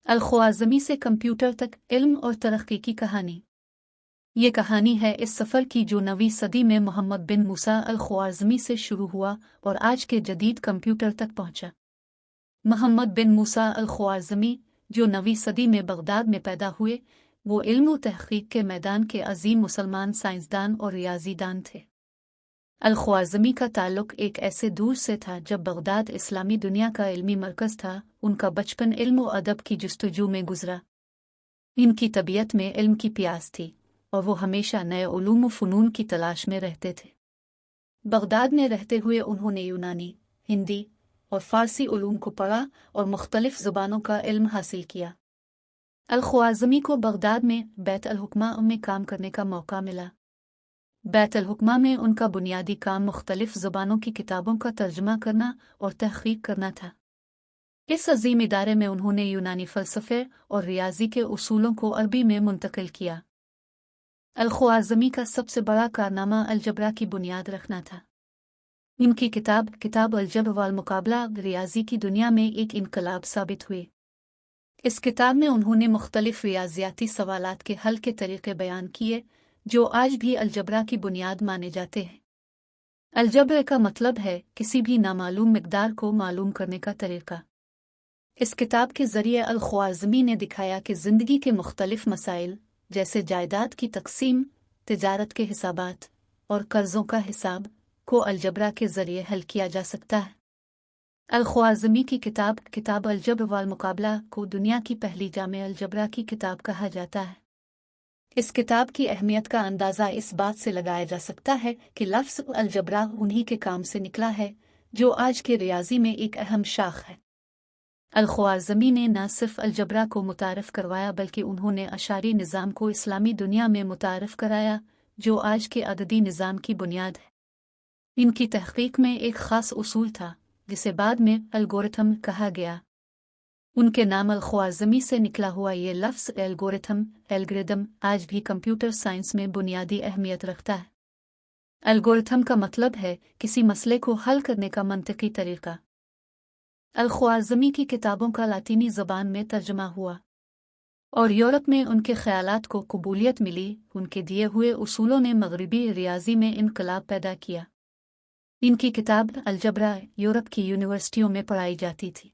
अल-ख्वाज़मी से कंप्यूटर तक इल्म और तरक्की की कहानी। ये कहानी है इस सफ़र की जो 9वीं सदी में मोहम्मद बिन मूसा अल-ख्वाज़मी से शुरू हुआ और आज के जदीद कंप्यूटर तक पहुंचा। मोहम्मद बिन मूसा अल-ख्वाज़मी जो 9वीं सदी में बगदाद में पैदा हुए, वो इल्म व तहक़ीक़ के मैदान के अजीम मुसलमान साइंसदान और रियाज़ीदान थे। अल-ख्वाज़मी का ताल्लुक एक ऐसे दूर से था जब बगदाद इस्लामी दुनिया का इल्मी मरकज़ था। उनका बचपन इल्म व अदब की जुस्तजू में गुजरा। इनकी तबीयत में इल्म की प्यास थी और वो हमेशा नए उलूम व फ़नून की तलाश में रहते थे। बगदाद में रहते हुए उन्होंने यूनानी, हिंदी और फ़ारसी उलूम को पढ़ा और मुख्तलिफ़ ज़ुबानों का इल्म हासिल किया। अल-ख्वाज़मी को बगदाद में बैत अल-हुक्मा में काम करने का मौका मिला। बैत अल-हुक्मा में उनका बुनियादी काम मुख्तलिफ़ ज़ुबानों की किताबों का तर्जुमा करना और तहक़ीक़ करना था। इस अजीम इदारे में उन्होंने यूनानी फ़लसफ़े और रियाज़ी के उसूलों को अरबी में मुंतकिल किया। अल-ख्वाज़मी का सबसे बड़ा कारनामा अलजबरा की बुनियाद रखना था। इनकी किताब अल-जब्र वल मुक़ाबला रियाज़ी की दुनिया में एक इनकलाब साबित हुई। इस किताब में उन्होंने मुख्तलिफ़ रियाज़ियाती सवालात के हल के तरीक़े बयान किए जो आज भी अलजबरा की बुनियाद माने जाते हैं। अलजब्र का मतलब है किसी भी नामालूम मिक़दार को मालूम करने का तरीक़ा। इस किताब के ज़रिए अल-ख्वाज़मी ने दिखाया कि ज़िंदगी के मुख्तलिफ़ मसाइल जैसे जायदाद की तक़सीम, तिजारत के हिसाबात और कर्ज़ों का हिसाब को अलजबरा के ज़रिए हल किया जा सकता है। अल-ख्वाज़मी की किताब अल-जब्र वल मुक़ाबला को दुनिया की पहली जामे अलजबरा की किताब कहा जाता है। इस किताब की अहमियत का अंदाज़ा इस बात से लगाया जा सकता है कि लफ्ज़ अलजबरा उन्हीं के काम से निकला है जो आज के रियाज़ी में एक अहम शाख है। अल-ख्वाज़मी ने न सिर्फ अलजबरा को मुतारफ़ करवाया बल्कि उन्होंने अशारी निज़ाम को इस्लामी दुनिया में मुतारफ़ कराया जो आज के अददी निज़ाम की बुनियाद है। इनकी तहक़ीक़ में एक ख़ास उसूल था जिसे बाद में एल्गोरिथम कहा गया। उनके नाम अल-ख्वाज़मी से निकला हुआ ये लफ्ज़ एल्गोरिथम आज भी कंप्यूटर साइंस में बुनियादी अहमियत रखता है। एल्गोरिथम का मतलब है किसी मसले को हल करने का मंतकी तरीक़ा। अल-ख्वाज़मी की किताबों का लातीनी ज़बान में तर्जुमा हुआ और यूरोप में उनके ख़यालात को कबूलियत मिली। उनके दिए हुए उसूलों ने मग़रिबी रियाज़ी में इनकलाब पैदा किया। इनकी किताब अलजबरा यूरोप की यूनिवर्सिटियों में पढ़ाई जाती थी।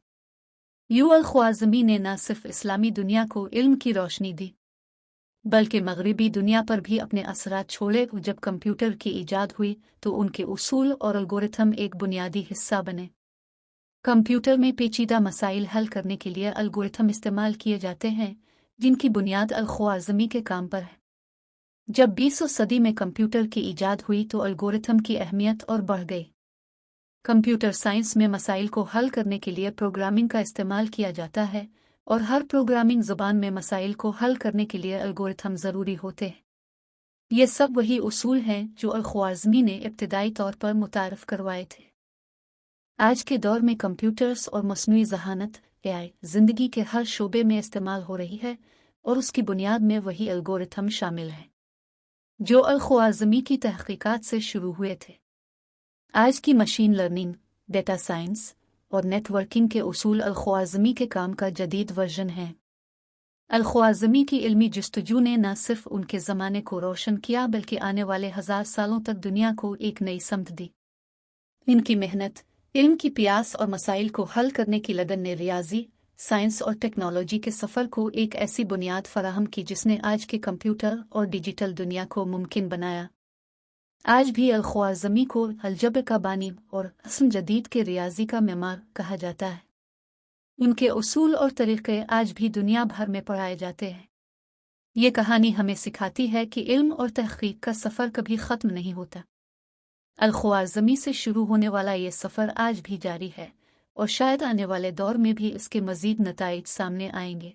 अल-ख्वाज़मी ने न सिर्फ इस्लामी दुनिया को इल्म की रोशनी दी बल्कि मग़रिबी दुनिया पर भी अपने असरात छोड़े। जब कंप्यूटर की ईजाद हुई तो उनके उसूल और एल्गोरिथम एक बुनियादी हिस्सा बने। कंप्यूटर में पेचीदा मसाइल हल करने के लिए एल्गोरिथम इस्तेमाल किए जाते हैं जिनकी बुनियाद अल-ख्वाज़मी के काम पर है। जब 20वीं सदी में कंप्यूटर की ईजाद हुई तो एल्गोरिथम की अहमियत और बढ़ गई। कंप्यूटर साइंस में मसाइल को हल करने के लिए प्रोग्रामिंग का इस्तेमाल किया जाता है और हर प्रोग्रामिंग ज़ुबान में मसाइल को हल करने के लिए एल्गोरिथम ज़रूरी होते हैं। ये सब वही उसूल हैं जो अल-ख्वाज़मी ने इब्तिदाई तौर पर मुतारफ़ करवाए थे। आज के दौर में कंप्यूटर्स और मस्नूई ज़हानत AI ज़िंदगी के हर शोबे में इस्तेमाल हो रही है और उसकी बुनियाद में वही एल्गोरिथम शामिल हैं जो अल-ख्वाज़मी की तहक़ीक़ात से शुरू हुए थे। आज की मशीन लर्निंग, डेटा साइंस और नेटवर्किंग के उसूल अल-ख्वाज़मी के काम का जदीद वर्जन है। अल-ख्वाज़मी की इल्मी जुस्तजू ने न सिर्फ उनके ज़माने को रोशन किया बल्कि आने वाले 1000 सालों तक दुनिया को एक नई समत दी। इनकी मेहनत, इल्म की प्यास और मसाइल को हल करने की लगन ने रियाज़ी, साइंस और टेक्नोलॉजी के सफ़र को एक ऐसी बुनियाद फराहम की जिसने आज के कंप्यूटर और डिजिटल दुनिया को मुमकिन बनाया। आज भी अल-ख्वाज़मी को अलजब्र का बानी और असम जदीद के रियाज़ी का मेमार कहा जाता है। उनके उसूल और तरीक़े आज भी दुनिया भर में पढ़ाए जाते हैं। ये कहानी हमें सिखाती है कि इल्म और तहक़ीक़ का सफ़र कभी ख़त्म नहीं होता। अल-ख्वाज़मी से शुरू होने वाला ये सफ़र आज भी जारी है और शायद आने वाले दौर में भी इसके मज़ीद नताइज सामने आएंगे।